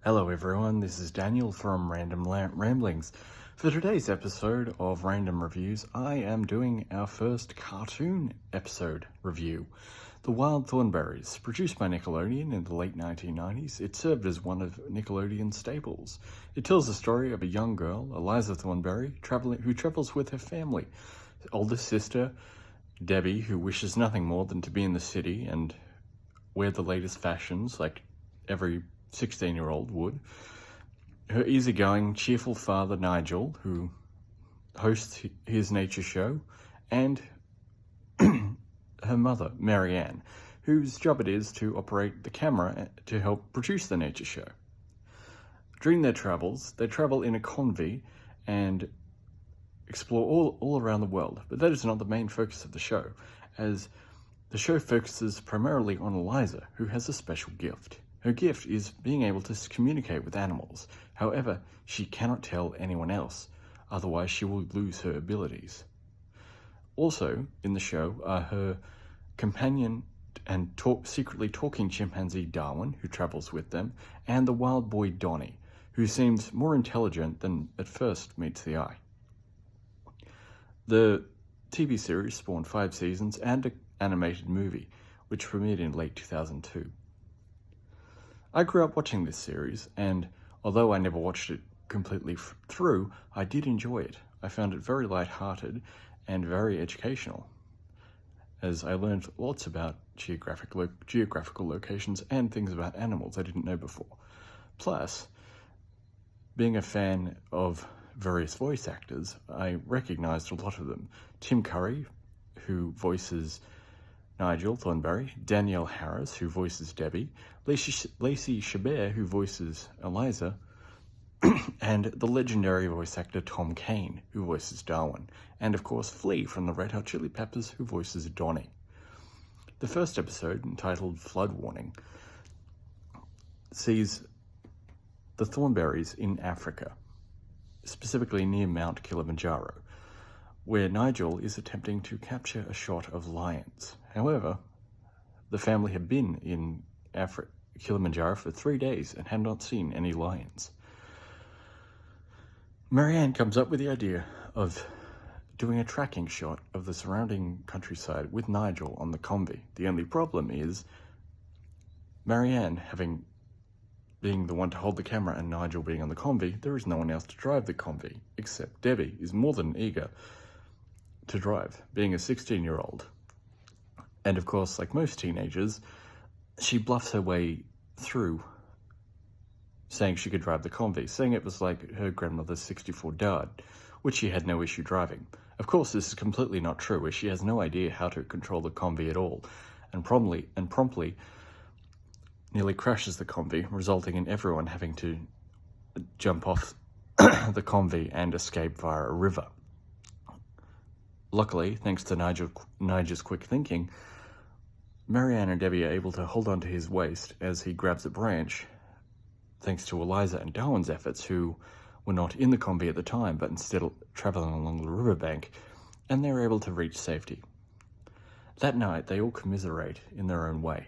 Hello everyone, this is Daniel from Random Ramblings. For today's episode of Random Reviews, I am doing our first cartoon episode review. The Wild Thornberrys, produced by Nickelodeon in the late 1990s, it served as one of Nickelodeon's staples. It tells the story of a young girl, Eliza Thornberry, who travels with her family. Her oldest sister, Debbie, who wishes nothing more than to be in the city and wear the latest fashions like every 16-year-old would. Her easygoing, cheerful father, Nigel, who hosts his nature show, and her mother, Marianne, whose job it is to operate the camera to help produce the nature show. During their travels, they travel in a convoy and explore all around the world, but that is not the main focus of the show, as the show focuses primarily on Eliza, who has a special gift. Her gift is being able to communicate with animals. However, she cannot tell anyone else, otherwise she will lose her abilities. Also in the show are her companion and secretly talking chimpanzee Darwin, who travels with them, and the wild boy Donnie, who seems more intelligent than at first meets the eye. The TV series spawned 5 seasons and an animated movie, which premiered in late 2002. I grew up watching this series, and although I never watched it completely through, I did enjoy it. I found it very light-hearted and very educational, as I learned lots about geographical locations and things about animals I didn't know before. Plus, being a fan of various voice actors, I recognized a lot of them. Tim Curry, who voices Nigel Thornberry, Danielle Harris, who voices Debbie, Lacey Chabert, who voices Eliza, and the legendary voice actor Tom Kane, who voices Darwin, and of course Flea from the Red Hot Chili Peppers, who voices Donnie. The first episode, entitled Flood Warning, sees the Thornberrys in Africa, specifically near Mount Kilimanjaro, where Nigel is attempting to capture a shot of lions. However, the family had been in Kilimanjaro for 3 days and had not seen any lions. Marianne comes up with the idea of doing a tracking shot of the surrounding countryside with Nigel on the convoy. The only problem is Marianne being the one to hold the camera and Nigel being on the convoy, there is no one else to drive the convoy, except Debbie is more than eager to drive, being a 16-year-old. And of course, like most teenagers, she bluffs her way through saying she could drive the convoy, saying it was like her grandmother's 64 Dodge, which she had no issue driving. Of course, this is completely not true, as she has no idea how to control the convoy at all, and promptly nearly crashes the convoy, resulting in everyone having to jump off the convoy and escape via a river. Luckily, thanks to Nigel's quick thinking, Marianne and Debbie are able to hold onto his waist as he grabs a branch, thanks to Eliza and Darwin's efforts, who were not in the convoy at the time, but instead traveling along the riverbank, and they were able to reach safety. That night, they all commiserate in their own way.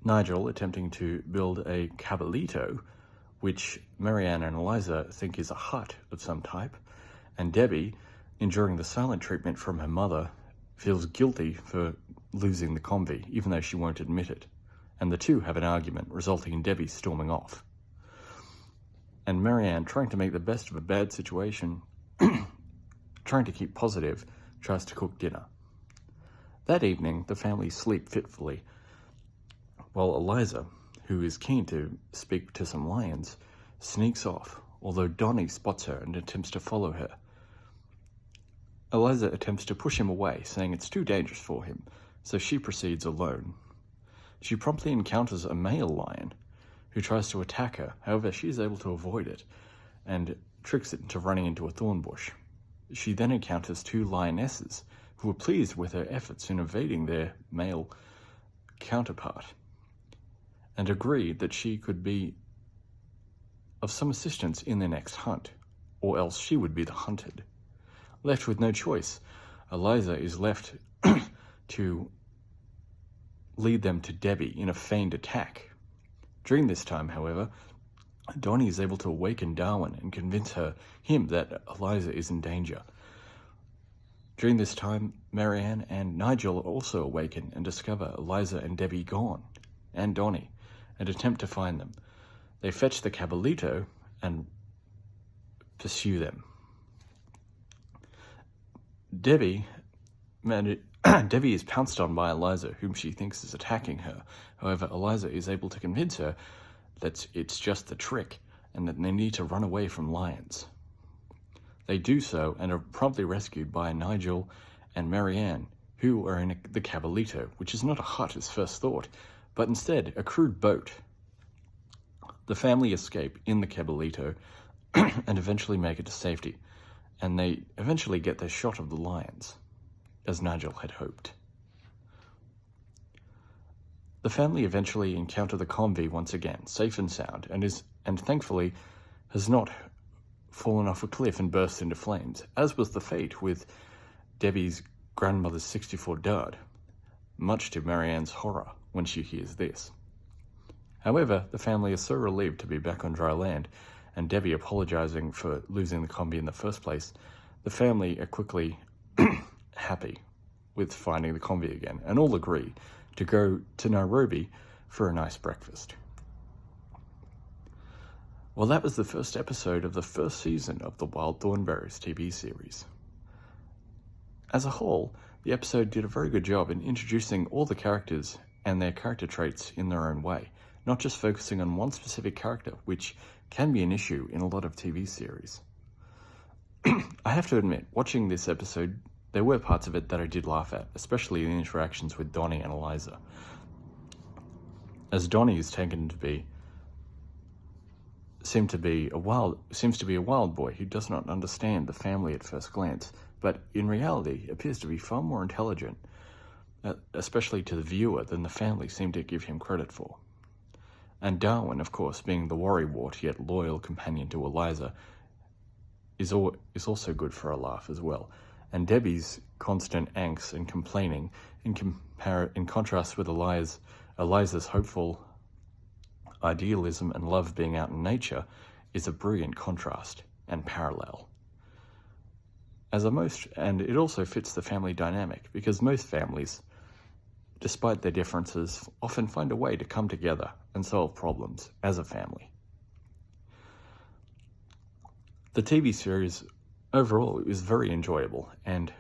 Nigel attempting to build a cabalito, which Marianne and Eliza think is a hut of some type, and Debbie, enduring the silent treatment from her mother, feels guilty for losing the convoy, even though she won't admit it. And the two have an argument, resulting in Debbie storming off. And Marianne, trying to make the best of a bad situation, trying to keep positive, tries to cook dinner. That evening, the family sleep fitfully, while Eliza, who is keen to speak to some lions, sneaks off, although Donnie spots her and attempts to follow her. Eliza attempts to push him away, saying it's too dangerous for him, so she proceeds alone. She promptly encounters a male lion, who tries to attack her. However, she is able to avoid it, and tricks it into running into a thorn bush. She then encounters 2 lionesses, who are pleased with her efforts in evading their male counterpart, and agree that she could be of some assistance in their next hunt, or else she would be the hunted. Left with no choice, Eliza is left to lead them to Debbie in a feigned attack, During this time, however, Donnie is able to awaken Darwin and convince him that Eliza is in danger. During this time, Marianne and Nigel also awaken and discover Eliza and Debbie gone, and Donnie, and attempt to find them. They fetch the Cabalito and pursue them. Debbie is pounced on by Eliza, whom she thinks is attacking her. However, Eliza is able to convince her that it's just a trick and that they need to run away from lions. They do so and are promptly rescued by Nigel and Marianne, who are in the Cabalito, which is not a hut as first thought, but instead a crude boat. The family escape in the Cabalito and eventually make it to safety, and they eventually get their shot of the lions, as Nigel had hoped. The family eventually encounter the convoy once again, safe and sound, and thankfully has not fallen off a cliff and burst into flames, as was the fate with Debbie's grandmother's 64 Dard, much to Marianne's horror when she hears this. However, the family is so relieved to be back on dry land, and Debbie apologizing for losing the convoy in the first place, the family are quickly happy with finding the convoy again, and all agree to go to Nairobi for a nice breakfast. Well, that was the first episode of the first season of the Wild Thornberrys TV series. As a whole, the episode did a very good job in introducing all the characters and their character traits in their own way, not just focusing on one specific character, which can be an issue in a lot of TV series. I have to admit, watching this episode, there were parts of it that I did laugh at, especially the interactions with Donnie and Eliza. As Donnie is taken to be seems to be a wild boy who does not understand the family at first glance, but in reality appears to be far more intelligent, especially to the viewer, than the family seem to give him credit for. And Darwin, of course, being the worrywart yet loyal companion to Eliza, is also good for a laugh as well. And Debbie's constant angst and complaining, in contrast with Eliza's hopeful idealism and love being out in nature, is a brilliant contrast and parallel. And it also fits the family dynamic, because most families, despite their differences, often find a way to come together and solve problems as a family. The TV series overall is very enjoyable, and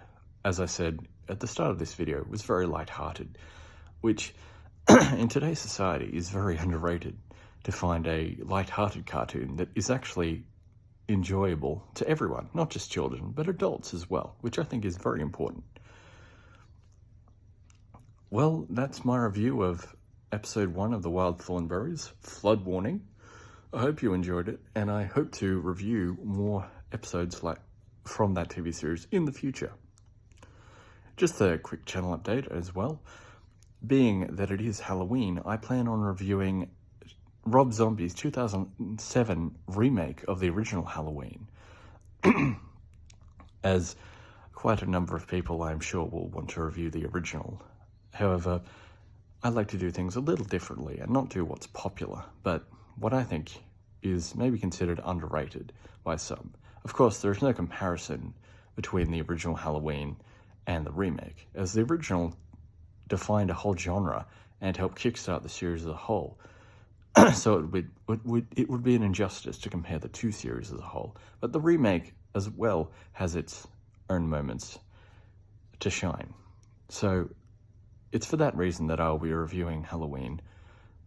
as I said at the start of this video, was very light-hearted, which in today's society is very underrated, to find a light-hearted cartoon that is actually enjoyable to everyone, not just children, but adults as well, which I think is very important. Well, that's my review of episode 1 of The Wild Thornberrys, Flood Warning. I hope you enjoyed it, and I hope to review more episodes from that TV series in the future. Just a quick channel update as well. Being that it is Halloween, I plan on reviewing Rob Zombie's 2007 remake of the original Halloween, as quite a number of people, I'm sure, will want to review the original. However, I like to do things a little differently and not do what's popular, but what I think is maybe considered underrated by some. Of course, there is no comparison between the original Halloween and the remake, as the original defined a whole genre and helped kickstart the series as a whole. So it would be an injustice to compare the two series as a whole. But the remake as well has its own moments to shine. So it's for that reason that I'll be reviewing Halloween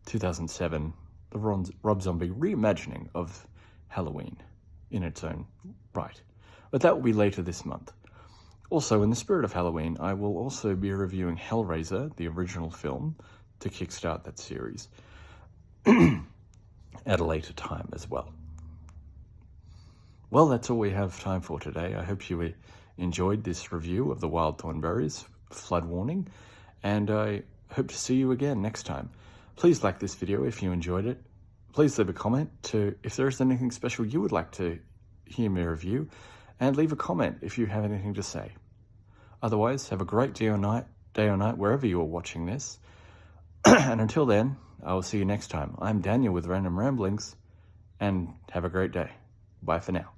2007, the Rob Zombie reimagining of Halloween in its own right. But that will be later this month. Also, in the spirit of Halloween, I will also be reviewing Hellraiser, the original film, to kickstart that series at a later time as well. Well, that's all we have time for today. I hope you enjoyed this review of The Wild Thornberrys, Flood Warning, and I hope to see you again next time. Please like this video if you enjoyed it. Please leave a comment if there is anything special you would like to hear me review, and leave a comment if you have anything to say. Otherwise, have a great day or night wherever you are watching this. And until then, I will see you next time. I'm Daniel with Random Ramblings, and have a great day. Bye for now.